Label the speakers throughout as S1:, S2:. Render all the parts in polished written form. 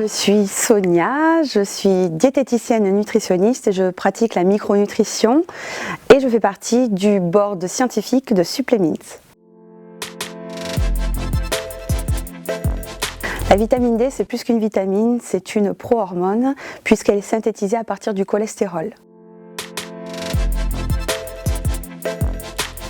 S1: suis Sonia, je suis diététicienne nutritionniste et je pratique la micronutrition et je fais partie du board scientifique de Supplemint. La vitamine D, c'est plus qu'une vitamine, c'est une pro-hormone puisqu'elle est synthétisée à partir du cholestérol.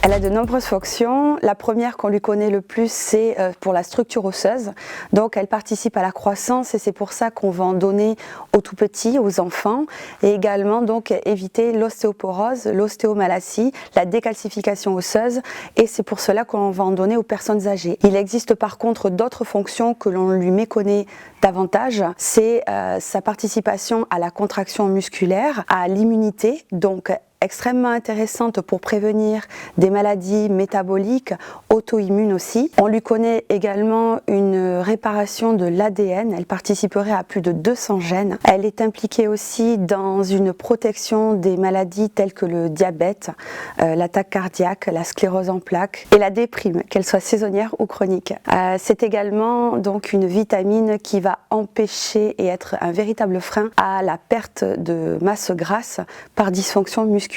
S1: Elle a de nombreuses fonctions. La première qu'on lui connaît le plus, c'est pour la structure osseuse. Donc elle participe à la croissance et c'est pour ça qu'on va en donner aux tout petits, aux enfants, et également donc éviter l'ostéoporose, l'ostéomalacie, la décalcification osseuse, et c'est pour cela qu'on va en donner aux personnes âgées. Il existe par contre d'autres fonctions que l'on lui méconnaît davantage, c'est sa participation à la contraction musculaire, à l'immunité, donc extrêmement intéressante pour prévenir des maladies métaboliques, auto-immunes aussi. On lui connaît également une réparation de l'ADN, elle participerait à plus de 200 gènes. Elle est impliquée aussi dans une protection des maladies telles que le diabète, l'attaque cardiaque, la sclérose en plaques et la déprime, qu'elle soit saisonnière ou chronique. C'est également donc une vitamine qui va empêcher et être un véritable frein à la perte de masse grasse par dysfonction musculaire.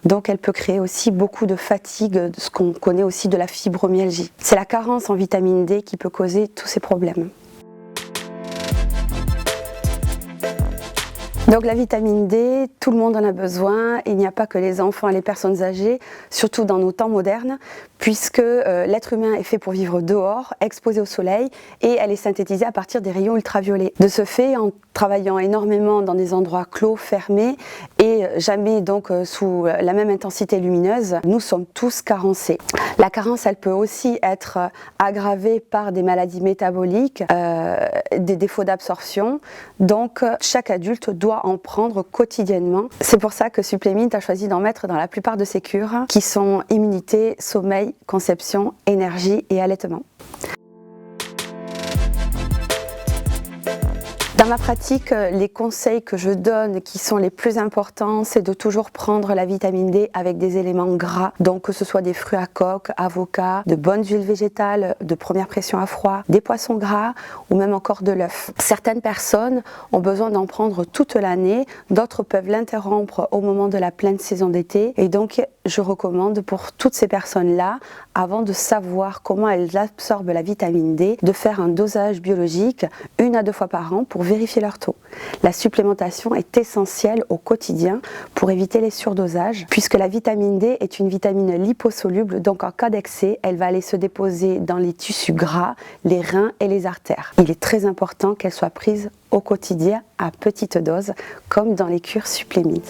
S1: Donc elle peut créer aussi beaucoup de fatigue, ce qu'on connaît aussi de la fibromyalgie. C'est la carence en vitamine D qui peut causer tous ces problèmes. Donc la vitamine D, tout le monde en a besoin, il n'y a pas que les enfants et les personnes âgées, surtout dans nos temps modernes, puisque l'être humain est fait pour vivre dehors, exposé au soleil, et elle est synthétisée à partir des rayons ultraviolets. De ce fait, en travaillant énormément dans des endroits clos, fermés, et jamais donc sous la même intensité lumineuse, nous sommes tous carencés. La carence, elle peut aussi être aggravée par des maladies métaboliques, des défauts d'absorption, donc chaque adulte doit en prendre quotidiennement. C'est pour ça que Supplemint a choisi d'en mettre dans la plupart de ses cures, qui sont immunité, sommeil, conception, énergie et allaitement. Dans ma pratique, les conseils que je donne qui sont les plus importants, c'est de toujours prendre la vitamine D avec des éléments gras, donc que ce soit des fruits à coque, avocats, de bonnes huiles végétales de première pression à froid, des poissons gras ou même encore de l'œuf. Certaines personnes ont besoin d'en prendre toute l'année, d'autres peuvent l'interrompre au moment de la pleine saison d'été, et donc je recommande pour toutes ces personnes-là, avant de savoir comment elles absorbent la vitamine D, de faire un dosage biologique 1 à 2 fois par an pour vérifier leur taux. La supplémentation est essentielle au quotidien pour éviter les surdosages, puisque la vitamine D est une vitamine liposoluble, donc en cas d'excès, elle va aller se déposer dans les tissus gras, les reins et les artères. Il est très important qu'elle soit prise au quotidien à petite dose, comme dans les cures Supplemint.